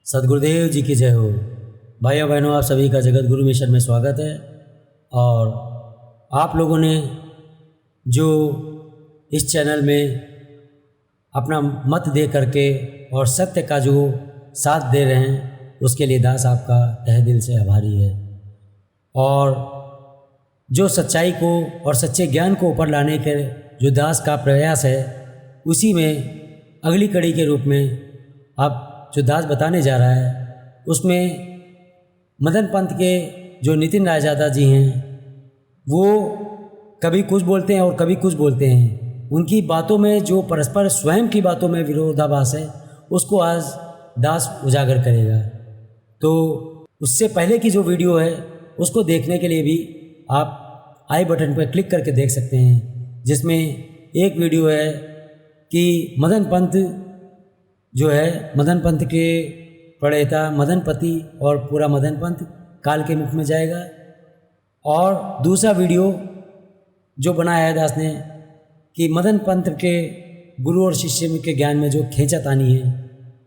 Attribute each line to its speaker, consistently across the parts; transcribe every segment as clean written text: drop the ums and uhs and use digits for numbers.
Speaker 1: सदगुरुदेव जी की जय हो। भाइयों बहनों, आप सभी का जगत गुरु मिशन में स्वागत है। और आप लोगों ने जो इस चैनल में अपना मत दे करके और सत्य का जो साथ दे रहे हैं, उसके लिए दास आपका तहे दिल से आभारी है। और जो सच्चाई को और सच्चे ज्ञान को ऊपर लाने के जो दास का प्रयास है, उसी में अगली कड़ी के रूप में अब जो दास बताने जा रहा है, उसमें मदन पंथ के जो नितिन रायजादा जी हैं, वो कभी कुछ बोलते हैं और कभी कुछ बोलते हैं। उनकी बातों में जो परस्पर स्वयं की बातों में विरोधाभास है, उसको आज दास उजागर करेगा। तो उससे पहले की जो वीडियो है, उसको देखने के लिए भी आप आई बटन पर क्लिक करके देख सकते हैं, जिसमें एक वीडियो है कि मदन पंथ जो है, मदन पंथ के प्रणेता मदनपति और पूरा मदन पंथ काल के मुख में जाएगा। और दूसरा वीडियो जो बनाया है दास ने कि मदन पंथ के गुरु और शिष्य के ज्ञान में जो खींचातानी है,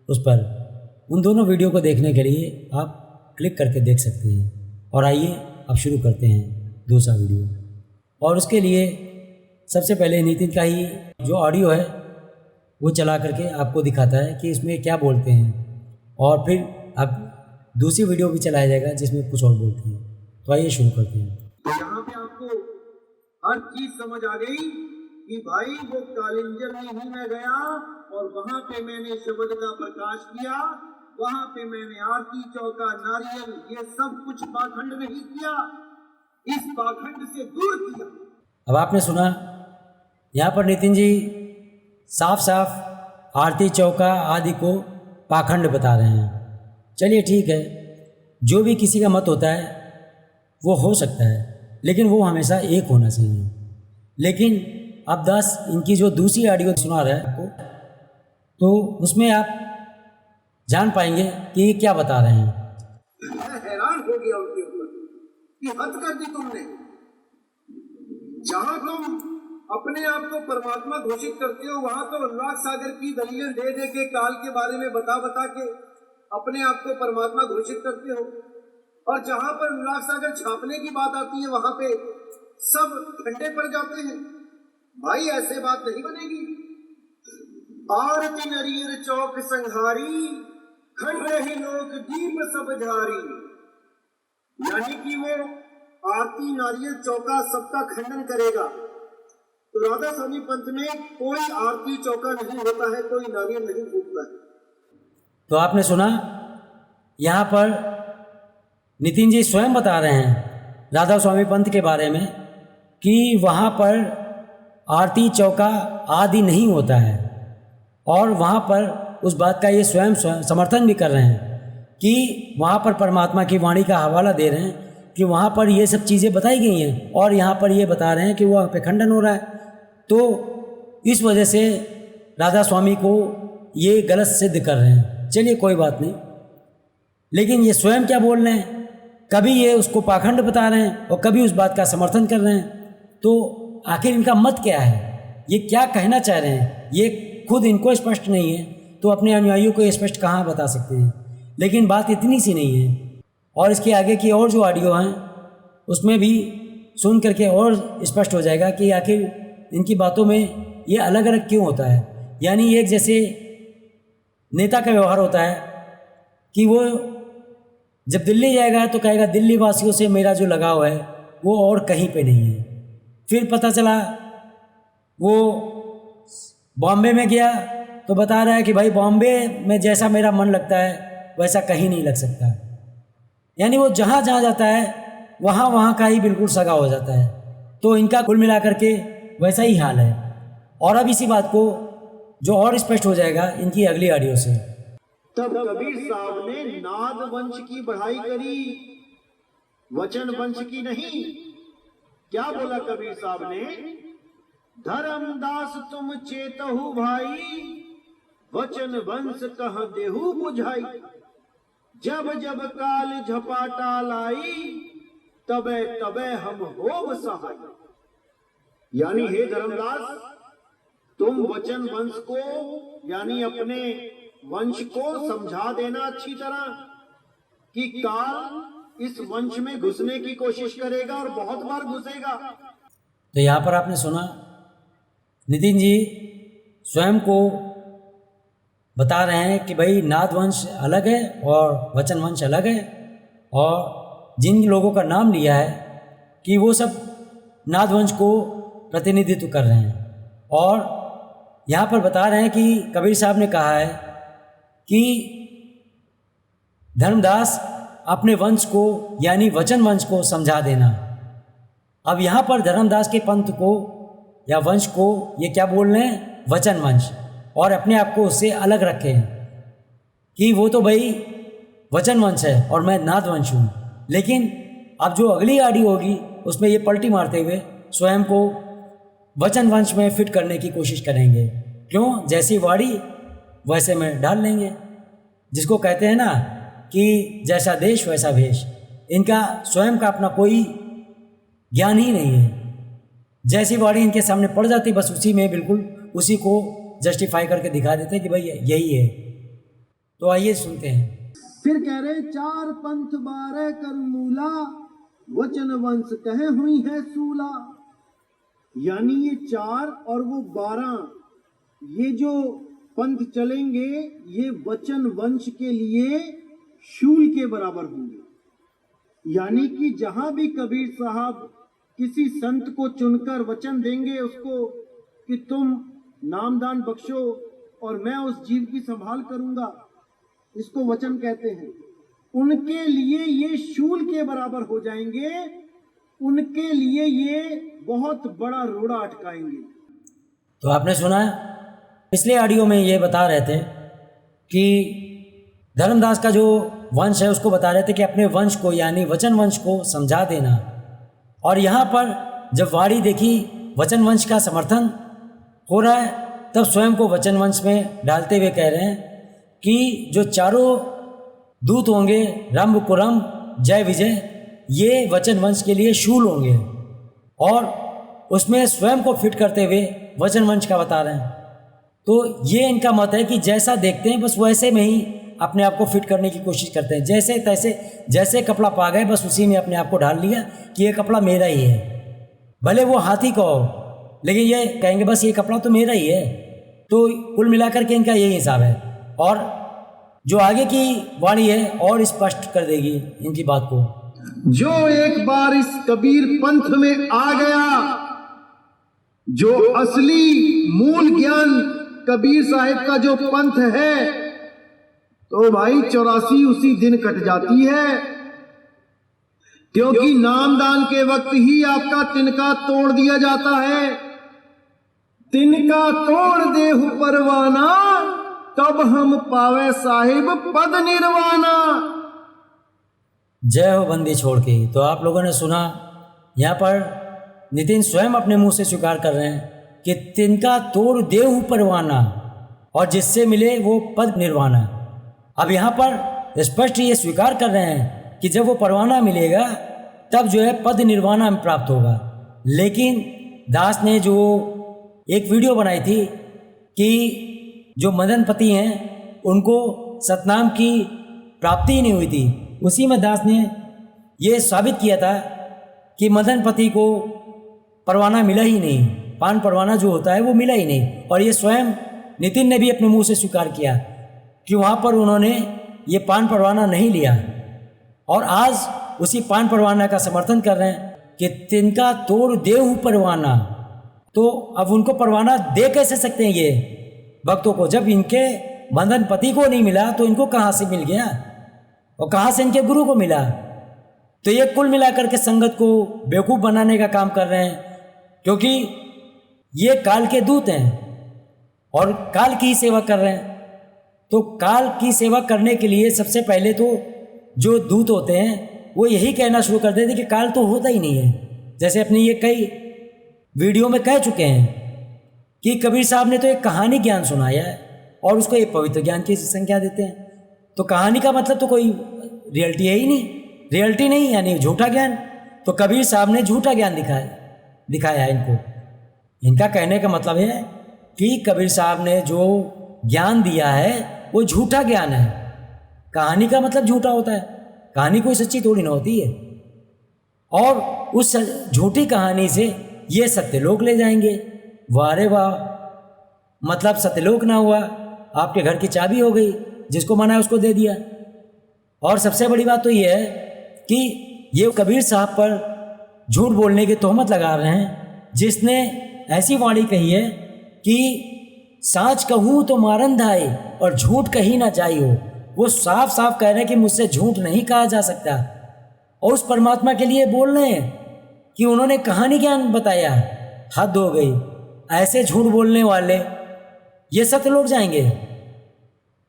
Speaker 1: उस पर उन दोनों वीडियो को देखने के लिए आप क्लिक करके देख सकते हैं। और आइए अब शुरू करते हैं दूसरा वीडियो। और उसके लिए सबसे पहले नितिन का ही जो ऑडियो है वो चला करके आपको दिखाता है कि इसमें क्या बोलते हैं, और फिर अब दूसरी वीडियो भी चलाया जाएगा जिसमें कुछ और बोलते हैं। तो आइए शुरू करते हैं।
Speaker 2: तो यहाँ पे आपको हर चीज समझ आ गई कि भाई वो कालिंजर में ही मैं गया और वहां पे मैंने शब्द का प्रकाश किया, वहां पे मैंने आरती चौका नारियल ये सब कुछ पाखंड नहीं किया, इस पाखंड से दूर किया।
Speaker 1: अब आपने सुना, यहाँ पर नितिन जी साफ साफ आरती चौका आदि को पाखंड बता रहे हैं। चलिए ठीक है, जो भी किसी का मत होता है वो हो सकता है, लेकिन वो हमेशा एक होना चाहिए। लेकिन अब दास इनकी जो दूसरी ऑडियो सुना रहा है आपको, तो उसमें आप जान पाएंगे कि ये क्या बता रहे हैं।
Speaker 2: मैं हैरान हो गया उनके ऊपर कि हद कर दी तुमने। जहां तुम अपने आप को परमात्मा घोषित करते हो, वहां तो अनुराग सागर की दलीलें दे दे के काल के बारे में बता बता के अपने आप को परमात्मा घोषित करते हो। और जहां पर अनुराग सागर छापने की बात आती है, वहां पे सब ठंडे पड़ जाते हैं। भाई ऐसे बात नहीं बनेगी। आरती नरियर चौक संहारी, खंड रही लोक दीप सब झारी। यानी कि वो आरती नारियल चौका सबका खंडन करेगा। तो राधा स्वामी पंथ में कोई आरती चौका नहीं होता है, कोई नारियल नहीं फूटता है।
Speaker 1: तो आपने सुना, यहाँ पर नितिन जी स्वयं बता रहे हैं राधा स्वामी पंथ के बारे में कि वहाँ पर आरती चौका आदि नहीं होता है। और वहाँ पर उस बात का ये स्वयं समर्थन भी कर रहे हैं कि वहाँ पर परमात्मा की वाणी का हवाला दे रहे हैं कि वहाँ पर ये सब चीज़ें बताई गई हैं, और यहाँ पर ये बता रहे हैं कि वहाँ पे खंडन हो रहा है। तो इस वजह से राधा स्वामी को ये गलत सिद्ध कर रहे हैं। चलिए कोई बात नहीं, लेकिन ये स्वयं क्या बोल रहे हैं, कभी ये उसको पाखंड बता रहे हैं और कभी उस बात का समर्थन कर रहे हैं। तो आखिर इनका मत क्या है, ये क्या कहना चाह रहे हैं, ये खुद इनको स्पष्ट नहीं है, तो अपने अनुयायियों को स्पष्ट कहाँ बता सकते हैं। लेकिन बात इतनी सी नहीं है, और इसके आगे की और जो ऑडियो हैं उसमें भी सुन करके और स्पष्ट हो जाएगा कि आखिर इनकी बातों में ये अलग अलग क्यों होता है। यानी एक जैसे नेता का व्यवहार होता है कि वो जब दिल्ली जाएगा तो कहेगा दिल्ली वासियों से मेरा जो लगाव है वो और कहीं पे नहीं है। फिर पता चला वो बॉम्बे में गया तो बता रहा है कि भाई बॉम्बे में जैसा मेरा मन लगता है वैसा कहीं नहीं लग सकता। यानी वो जहाँ जहाँ जाता है वहाँ वहाँ का ही बिल्कुल सगा हो जाता है। तो इनका कुल मिलाकर के वैसा ही हाल है। और अब इसी बात को जो और स्पष्ट हो जाएगा इनकी अगली ऑडियो से।
Speaker 2: तब कबीर साहब ने नाद वंश की बढ़ाई करी, वचन वंश की नहीं। क्या बोला कबीर साहब ने, धर्मदास तुम चेतहु भाई, वचन वंश कह देहु बुझाई। जब जब काल झपाटा लाई, तबे तबे हम होव सहाय। यानी हे धर्मदास, तुम वचन वंश को यानी अपने वंश को समझा देना अच्छी तरह कि काल इस वंश में घुसने की कोशिश करेगा और बहुत बार घुसेगा।
Speaker 1: तो यहाँ पर आपने सुना नितिन जी स्वयं को बता रहे हैं कि भाई नाद वंश अलग है और वचन वंश अलग है, और जिन लोगों का नाम लिया है कि वो सब नाद वंश को प्रतिनिधित्व कर रहे हैं। और यहाँ पर बता रहे हैं कि कबीर साहब ने कहा है कि धर्मदास अपने वंश को यानी वचन वंश को समझा देना। अब यहाँ पर धर्मदास के पंथ को या वंश को ये क्या बोल रहे हैं, वचन वंश, और अपने आप को उससे अलग रखे हैं कि वो तो भाई वचन वंश है और मैं नाद वंश हूँ। लेकिन अब जो अगली आड़ी होगी उसमें ये पलटी मारते हुए स्वयं को वचन वंश में फिट करने की कोशिश करेंगे। क्यों? जैसी वाड़ी वैसे में डाल लेंगे, जिसको कहते हैं ना कि जैसा देश वैसा भेष। इनका स्वयं का अपना कोई ज्ञान ही नहीं है। जैसी वाड़ी इनके सामने पड़ जाती बस उसी में बिल्कुल उसी को जस्टिफाई करके दिखा देते हैं कि भाई यही है। तो आइए सुनते हैं।
Speaker 2: फिर कह रहे 4 पंथ 12 कर मूला, वचन वंश कहे हुई है सूला। यानी ये 4 और वो 12 ये जो पंथ चलेंगे ये वचन वंश के लिए शूल के बराबर होंगे। यानी कि जहां भी कबीर साहब किसी संत को चुनकर वचन देंगे उसको कि तुम नामदान बख्शो और मैं उस जीव की संभाल करूंगा, इसको वचन कहते हैं। उनके लिए ये शूल के बराबर हो जाएंगे, उनके लिए ये बहुत बड़ा रोड़ा अटकाएंगे।
Speaker 1: तो आपने सुना पिछले ऑडियो में ये बता रहे थे कि धर्मदास का जो वंश है उसको बता रहे थे कि अपने वंश को यानी वचन वंश को समझा देना। और यहाँ पर जब वाणी देखी वचन वंश का समर्थन हो रहा है तब स्वयं को वचन वंश में डालते हुए कह रहे हैं कि जो चारों दूत होंगे रंभ कुरम जय विजय, ये वचन वंश के लिए शूल होंगे। और उसमें स्वयं को फिट करते हुए वचन वंश का बता रहे हैं। तो ये इनका मत है कि जैसा देखते हैं बस वैसे में ही अपने आप को फिट करने की कोशिश करते हैं। जैसे तैसे जैसे कपड़ा पा गए बस उसी में अपने आप को ढाल लिया कि ये कपड़ा मेरा ही है, भले वो हाथी का हो, लेकिन ये कहेंगे बस ये कपड़ा तो मेरा ही है। तो कुल मिलाकर के इनका यही हिसाब है। और जो आगे की वाणी है और स्पष्ट कर देगी इनकी बात को।
Speaker 2: जो एक बार इस कबीर पंथ में आ गया, जो असली मूल ज्ञान कबीर साहिब का जो पंथ है, तो भाई 84 उसी दिन कट जाती है। क्योंकि नामदान के वक्त ही आपका तिनका तोड़ दिया जाता है। तिनका तोड़ देहु परवाना, तब हम पावे साहिब पद निर्वाणा।
Speaker 1: जय हो बंदी छोड़ के। तो आप लोगों ने सुना यहाँ पर नितिन स्वयं अपने मुंह से स्वीकार कर रहे हैं कि तिनका तोड़ देहु परवाना, और जिससे मिले वो पद निर्वाणा। अब यहाँ पर स्पष्ट ये स्वीकार कर रहे हैं कि जब वो परवाना मिलेगा तब जो है पद निर्वाणा में प्राप्त होगा। लेकिन दास ने जो एक वीडियो बनाई थी कि जो मदनपति हैं उनको सतनाम की प्राप्ति ही नहीं हुई थी, उसी में दास ने ये साबित किया था कि मदनपति को परवाना मिला ही नहीं, पान परवाना जो होता है वो मिला ही नहीं। और ये स्वयं नितिन ने भी अपने मुंह से स्वीकार किया कि वहाँ पर उन्होंने ये पान परवाना नहीं लिया। और आज उसी पान परवाना का समर्थन कर रहे हैं कि तिनका तोड़ देहु परवाना। तो अब उनको परवाना दे कैसे सकते हैं ये भक्तों को, जब इनके मदनपति को नहीं मिला तो इनको कहाँ से मिल गया और कहाँ से इनके गुरु को मिला। तो ये कुल मिलाकर के संगत को बेवकूफ़ बनाने का काम कर रहे हैं, क्योंकि ये काल के दूत हैं और काल की ही सेवा कर रहे हैं। तो काल की सेवा करने के लिए सबसे पहले तो जो दूत होते हैं वो यही कहना शुरू कर देते कि काल तो होता ही नहीं है। जैसे अपने ये कई वीडियो में कह चुके हैं कि कबीर साहब ने तो एक कहानी ज्ञान सुनाया है और उसको एक पवित्र ज्ञान की संज्ञा देते हैं। तो कहानी का मतलब तो कोई रियलिटी है ही नहीं, रियलिटी नहीं यानी झूठा ज्ञान। तो कबीर साहब ने झूठा ज्ञान दिखाया इनको। इनका कहने का मतलब है कि कबीर साहब ने जो ज्ञान दिया है वो झूठा ज्ञान है। कहानी का मतलब झूठा होता है, कहानी कोई सच्ची थोड़ी ना होती है। और उस झूठी कहानी से ये सत्यलोक ले जाएंगे। वाह रे वाह, मतलब सत्यलोक ना हुआ, आपके घर की चाबी हो गई, जिसको मना है उसको दे दिया। और सबसे बड़ी बात तो ये है कि ये कबीर साहब पर झूठ बोलने की तोहमत लगा रहे हैं, जिसने ऐसी वाणी कही है कि साच कहूँ तो मारन धाय और झूठ कहीं ना जाई हो। वो साफ साफ कह रहे हैं कि मुझसे झूठ नहीं कहा जा सकता, और उस परमात्मा के लिए बोल रहे हैं कि उन्होंने कहानी ज्ञान बताया। हद हो गई, ऐसे झूठ बोलने वाले ये सत्य लोग जाएंगे।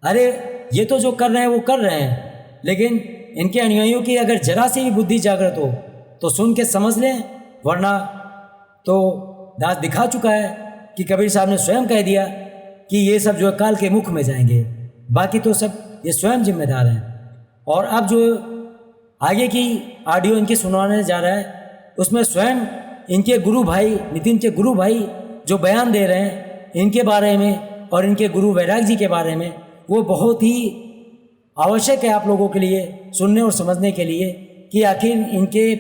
Speaker 1: अरे ये तो जो कर रहे हैं वो कर रहे हैं, लेकिन इनके अनुयायियों की अगर जरा सी भी बुद्धि जागृत हो तो सुन के समझ लें, वरना तो दास दिखा चुका है कि कबीर साहब ने स्वयं कह दिया कि ये सब जो है काल के मुख में जाएंगे, बाकी तो सब ये स्वयं जिम्मेदार हैं। और अब जो आगे की ऑडियो इनकी सुनाने जा रहा है, उसमें स्वयं इनके गुरु भाई, नितिन के गुरु भाई जो बयान दे रहे हैं इनके बारे में और इनके गुरु वैराग जी के बारे में, वो बहुत ही आवश्यक है आप लोगों के लिए सुनने और समझने के लिए कि आखिर इनके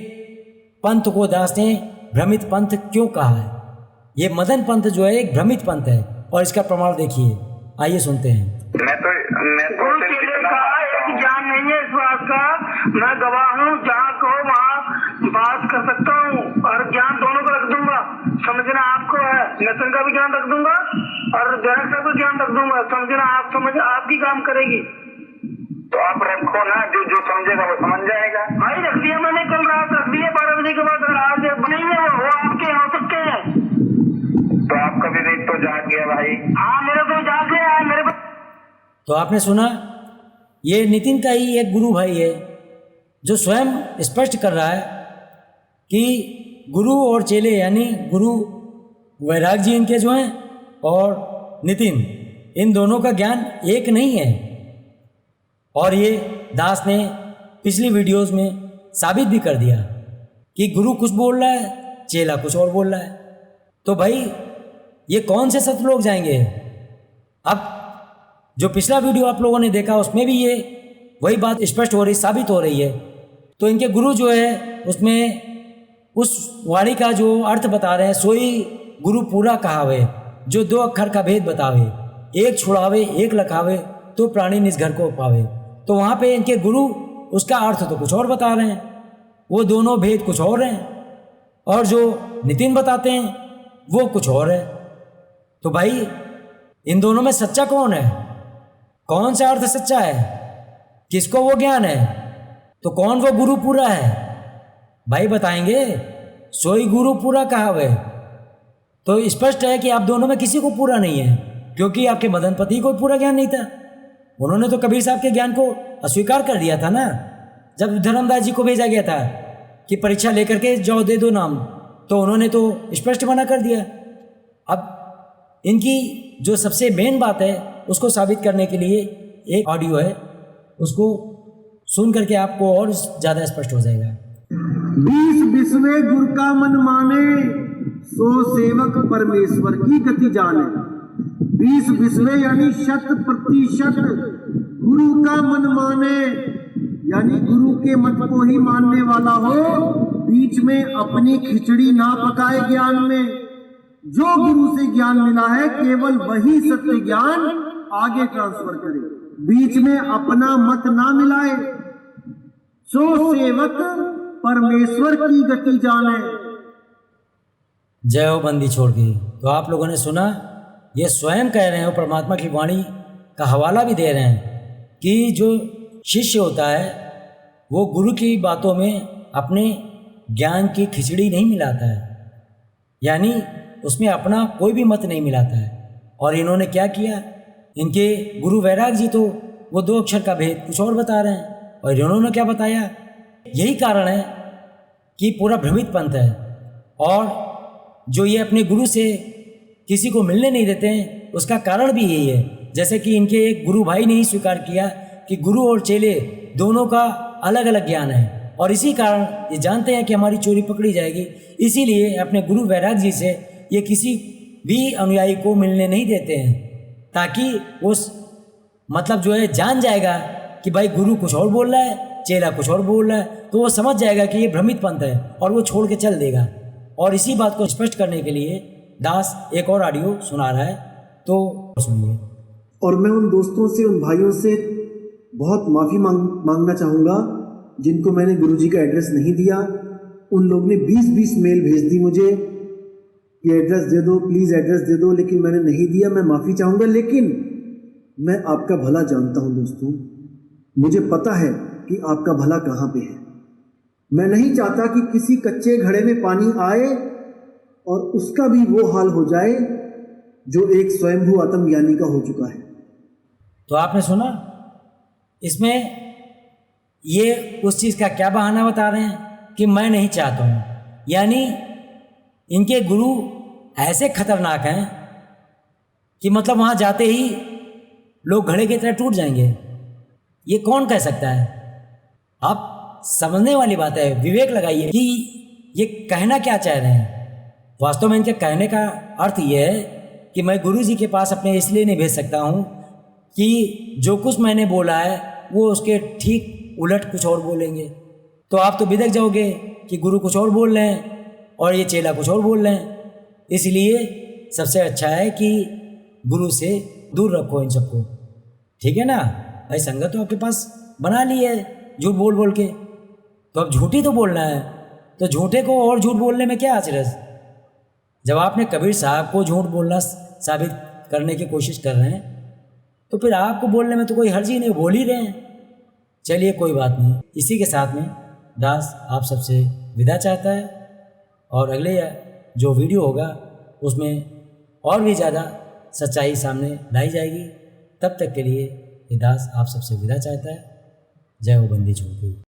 Speaker 1: पंथ को दास ने भ्रमित पंथ क्यों कहा है। ये मदन पंथ जो है एक भ्रमित पंथ है, और इसका प्रमाण देखिए, आइए सुनते हैं।
Speaker 3: मैं तो गुरु चेले का एक ज्ञान नहीं है इस बात का। मैं गवाह हूँ, जहाँ कहो वहाँ बात कर सकता हूँ, और ज्ञान दोनों को रख दूंगा। समझना आपको है, नसन का भी ज्ञान रख दूंगा और जनक का भी ज्ञान रख दूंगा। समझना आप समझ आपकी काम करेगी। तो आप रखो ना, जो जो समझेगा वो समझ जाएगा। भाई रख दिया मैंने, कल रात रख दिया 12 बजे के बाद। आज नहीं है वो आपके हो सकते हैं। तो आपका विवेक तो जाग गया भाई। हाँ मेरा तो जाग गया है मेरे।
Speaker 1: तो आपने सुना, ये नितिन का ही एक गुरु भाई है जो स्वयं स्पष्ट कर रहा है कि गुरु और चेले यानी गुरु वैराग जी इनके जो हैं और नितिन, इन दोनों का ज्ञान एक नहीं है। और ये दास ने पिछली वीडियोस में साबित भी कर दिया कि गुरु कुछ बोल रहा है, चेला कुछ और बोल रहा है। तो भाई ये कौन से सत लोग जाएंगे। अब जो पिछला वीडियो आप लोगों ने देखा उसमें भी ये वही बात स्पष्ट हो रही, साबित हो रही है। तो इनके गुरु जो है उसमें उस वाणी का जो अर्थ बता रहे हैं, सोई गुरु पूरा कहावे, जो 2 अक्षर का भेद बतावे, एक छुड़ावे एक लखावे, तो प्राणी निज घर को पावे। तो वहाँ पे इनके गुरु उसका अर्थ तो कुछ और बता रहे हैं, वो दोनों भेद कुछ और हैं, और जो नितिन बताते हैं वो कुछ और है। तो भाई इन दोनों में सच्चा कौन है, कौन सा अर्थ सच्चा है, किसको वो ज्ञान है, तो कौन वो गुरु पूरा है भाई बताएंगे। सोई गुरु पूरा कहावे, तो स्पष्ट है कि आप दोनों में किसी को पूरा नहीं है, क्योंकि आपके मदनपति को पूरा ज्ञान नहीं था। उन्होंने तो कबीर साहब के ज्ञान को अस्वीकार कर दिया था ना, जब धर्मदास जी को भेजा गया था कि परीक्षा लेकर के जाओ दे दो नाम, तो उन्होंने तो स्पष्ट मना कर दिया। अब इनकी जो सबसे मेन बात है उसको साबित करने के लिए एक ऑडियो है, उसको सुन करके आपको और ज़्यादा स्पष्ट हो जाएगा।
Speaker 2: 20 विश्वे गुरु का मन माने, सो सेवक परमेश्वर की गति जाने। 20 विश्वे यानी 100% गुरु का मन माने, यानी गुरु के मत को ही मानने वाला हो, बीच में अपनी खिचड़ी ना पकाए ज्ञान में। जो गुरु से ज्ञान मिला है केवल वही सत्य ज्ञान आगे ट्रांसफर करे, बीच में अपना मत ना मिलाए। सो सेवक परमेश्वर की गति जाने।
Speaker 1: जय हो बंदी छोड़ के। तो आप लोगों ने सुना, ये स्वयं कह रहे हैं, परमात्मा की वाणी का हवाला भी दे रहे हैं कि जो शिष्य होता है वो गुरु की बातों में अपने ज्ञान की खिचड़ी नहीं मिलाता है, यानी उसमें अपना कोई भी मत नहीं मिलाता है। और इन्होंने क्या किया, इनके गुरु वैराग जी तो वो 2 अक्षर का भेद कुछ और बता रहे हैं, और इन्होंने क्या बताया। यही कारण है कि पूरा भ्रमित पंथ है, और जो ये अपने गुरु से किसी को मिलने नहीं देते हैं उसका कारण भी यही है। जैसे कि इनके एक गुरु भाई ने ही स्वीकार किया कि गुरु और चेले दोनों का अलग अलग ज्ञान है, और इसी कारण ये जानते हैं कि हमारी चोरी पकड़ी जाएगी, इसीलिए अपने गुरु वैराग जी से ये किसी भी अनुयायी को मिलने नहीं देते हैं, ताकि वो मतलब जो है जान जाएगा कि भाई गुरु कुछ और बोल रहा है, चेला कुछ और बोल रहा है, तो वो समझ जाएगा कि ये भ्रमित पंथ है और वो छोड़ के चल देगा। और इसी बात को स्पष्ट करने के लिए दास एक और ऑडियो सुना रहा है, तो सुनिए।
Speaker 2: और मैं उन दोस्तों से, उन भाइयों से बहुत माफ़ी मांगना चाहूँगा जिनको मैंने गुरुजी का एड्रेस नहीं दिया। उन लोग ने 20-20 मेल भेज दी मुझे कि एड्रेस दे दो, प्लीज़ एड्रेस दे दो, लेकिन मैंने नहीं दिया। मैं माफ़ी चाहूँगा, लेकिन मैं आपका भला जानता हूँ दोस्तों, मुझे पता है कि आपका भला कहाँ पे है। मैं नहीं चाहता कि किसी कच्चे घड़े में पानी आए और उसका भी वो हाल हो जाए जो एक स्वयंभू आत्मज्ञानी का हो चुका है।
Speaker 1: तो आपने सुना, इसमें ये उस चीज़ का क्या बहाना बता रहे हैं कि मैं नहीं चाहता हूँ, यानी इनके गुरु ऐसे खतरनाक हैं कि मतलब वहाँ जाते ही लोग घड़े की तरह टूट जाएंगे। ये कौन कह सकता है? आप समझने वाली बात है, विवेक लगाइए कि ये कहना क्या चाह रहे हैं। वास्तव में इनके कहने का अर्थ ये है कि मैं गुरु जी के पास अपने इसलिए नहीं भेज सकता हूँ कि जो कुछ मैंने बोला है वो उसके ठीक उलट कुछ और बोलेंगे, तो आप तो बिदक जाओगे कि गुरु कुछ और बोल रहे हैं और ये चेला कुछ और बोल रहे हैं। इसलिए सबसे अच्छा है कि गुरु से दूर रखो इन सबको, ठीक है ना भाई। संगत तो आपके पास बना ली है झूठ बोल बोल के, तो अब झूठी तो बोलना है, तो झूठे को और झूठ बोलने में क्या आचरज। जब आपने कबीर साहब को झूठ बोलना साबित करने की कोशिश कर रहे हैं, तो फिर आपको बोलने में तो कोई हर्ज ही नहीं, बोल ही रहे हैं। चलिए कोई बात नहीं। इसी के साथ में दास आप सबसे विदा चाहता है, और अगले जो वीडियो होगा उसमें और भी ज़्यादा सच्चाई सामने लाई जाएगी। तब तक के लिए ये दास आप सबसे विदा चाहता है। जय हो बंदी छोड़।